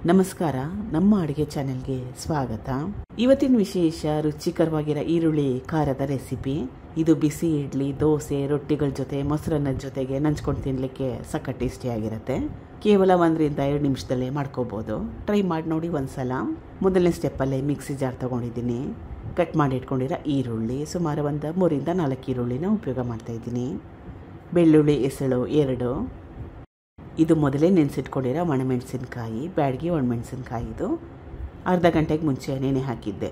ನಮಸ್ಕಾರ, ನಮ್ಮ ಅಡುಗೆ ಚಾನೆಲ್ಗೆ ಸ್ವಾಗತ. ಇವತ್ತಿನ ವಿಶೇಷ ರುಚಿಕರವಾಗಿರೋ ಈರುಳ್ಳಿ ಖಾರದ ರೆಸಿಪಿ. ಇದು ಬಿಸಿ ಇಡ್ಲಿ, ದೋಸೆ, ರೊಟ್ಟಿಗಳ ಜೊತೆ, ಮೊಸರನ್ನದ ಜೊತೆಗೆ ನಂಚ್ಕೊಂಡು ತಿನ್ನಲಿಕ್ಕೆ ಸಖತ್ ಟೇಸ್ಟಿಯಾಗಿರುತ್ತೆ. ಕೇವಲ 1-2 ನಿಮಿಷದಲ್ಲೇ ಮಾಡ್ಕೋಬೋದು. ಟ್ರೈ ಮಾಡಿ ನೋಡಿ ಒಂದ್ಸಲ. ಮೊದಲನೇ ಸ್ಟೆಪ್ಪಲ್ಲೇ ಮಿಕ್ಸಿ ಜಾರ್ ತೊಗೊಂಡಿದ್ದೀನಿ. ಕಟ್ ಮಾಡಿ ಇಟ್ಕೊಂಡಿರೋ ಈರುಳ್ಳಿ, ಸುಮಾರು 3-4 ಈರುಳ್ಳಿನ ಉಪಯೋಗ ಮಾಡ್ತಾಯಿದ್ದೀನಿ. ಬೆಳ್ಳುಳ್ಳಿ ಎಸಳು 2. ಇದು ಮೊದಲೇ ನೆನೆಸಿಟ್ಕೊಂಡಿರೋ ಒಣಮೆಣಸಿನ್ಕಾಯಿ, ಬ್ಯಾಡಗಿ ಒಣಮೆಣಸಿನ್ಕಾಯಿ. ಇದು ಅರ್ಧ ಗಂಟೆಗೆ ಮುಂಚೆ ನೆನೆ ಹಾಕಿದ್ದೆ.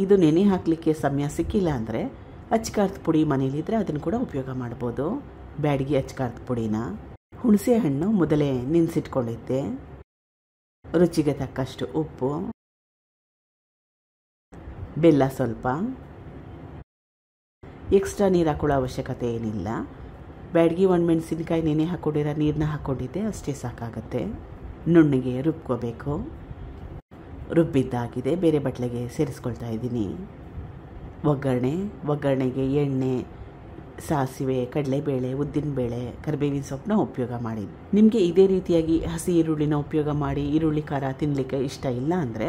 ಇದು ನೆನೆ ಹಾಕಲಿಕ್ಕೆ ಸಮಯ ಸಿಕ್ಕಿಲ್ಲ ಅಂದರೆ ಅಚ್ಕಾರದ ಪುಡಿ ಮನೇಲಿದ್ದರೆ ಅದನ್ನು ಕೂಡ ಉಪಯೋಗ ಮಾಡ್ಬೋದು. ಬ್ಯಾಡಗಿ ಅಚ್ಕಾರದ ಪುಡಿನ. ಹುಣಸೆ ಹಣ್ಣು ಮೊದಲೇ ನೆನೆಸಿಟ್ಕೊಂಡಿದ್ದೆ. ರುಚಿಗೆ ತಕ್ಕಷ್ಟು ಉಪ್ಪು, ಬೆಲ್ಲ ಸ್ವಲ್ಪ. ಎಕ್ಸ್ಟ್ರಾ ನೀರು ಹಾಕೊಳ್ಳೋ ಅವಶ್ಯಕತೆ ಏನಿಲ್ಲ. ಬ್ಯಾಡಗಿ ಒಣಮೆಣಸಿನ್ಕಾಯಿ ನೆನೆ ಹಾಕ್ಕೊಂಡಿರೋ ನೀರನ್ನ ಹಾಕ್ಕೊಂಡಿದ್ದೆ, ಅಷ್ಟೇ ಸಾಕಾಗತ್ತೆ. ನುಣ್ಣಗೆ ರುಬ್ಕೋಬೇಕು. ರುಬ್ಬಿದ್ದಾಗಿದೆ, ಬೇರೆ ಬಟ್ಲೆಗೆ ಸೇರಿಸ್ಕೊಳ್ತಾ ಇದ್ದೀನಿ. ಒಗ್ಗರಣೆಗೆ ಎಣ್ಣೆ, ಸಾಸಿವೆ, ಕಡಲೆಬೇಳೆ, ಉದ್ದಿನಬೇಳೆ, ಕರಿಬೇವಿನ ಸೊಪ್ಪನ್ನ ಉಪಯೋಗ ಮಾಡಿ. ನಿಮಗೆ ಇದೇ ರೀತಿಯಾಗಿ ಹಸಿ ಈರುಳ್ಳಿನ ಉಪಯೋಗ ಮಾಡಿ ಈರುಳ್ಳಿ ಖಾರ ತಿನ್ನಲಿಕ್ಕೆ ಇಷ್ಟ ಇಲ್ಲ ಅಂದರೆ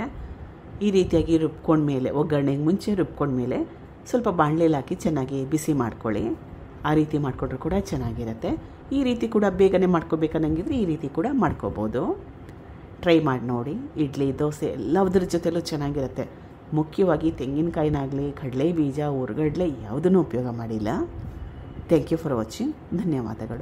ಈ ರೀತಿಯಾಗಿ ರುಬ್ಕೊಂಡ್ಮೇಲೆ, ಒಗ್ಗರಣೆಗೆ ಮುಂಚೆ ರುಬ್ಕೊಂಡ್ಮೇಲೆ ಸ್ವಲ್ಪ ಬಾಣಲೆಯಲ್ಲಿ ಹಾಕಿ ಚೆನ್ನಾಗಿ ಬಿಸಿ ಮಾಡ್ಕೊಳ್ಳಿ. ಆ ರೀತಿ ಮಾಡಿಕೊಂಡ್ರೂ ಕೂಡ ಚೆನ್ನಾಗಿರುತ್ತೆ. ಈ ರೀತಿ ಕೂಡ ಬೇಗನೆ ಮಾಡ್ಕೋಬೇಕನ್ನಂಗಿದ್ರೆ ಈ ರೀತಿ ಕೂಡ ಮಾಡ್ಕೋಬೋದು. ಟ್ರೈ ಮಾಡಿ ನೋಡಿ. ಇಡ್ಲಿ, ದೋಸೆ ಎಲ್ಲದರ ಜೊತೆಲೂ ಚೆನ್ನಾಗಿರುತ್ತೆ. ಮುಖ್ಯವಾಗಿ ತೆಂಗಿನಕಾಯಿನಾಗಲಿ, ಕಡಲೆ ಬೀಜ, ಹುರ್ಗಡ್ಲೆ ಯಾವುದನ್ನು ಉಪಯೋಗ ಮಾಡಿಲ್ಲ. Thank you for watching. ಧನ್ಯವಾದಗಳು.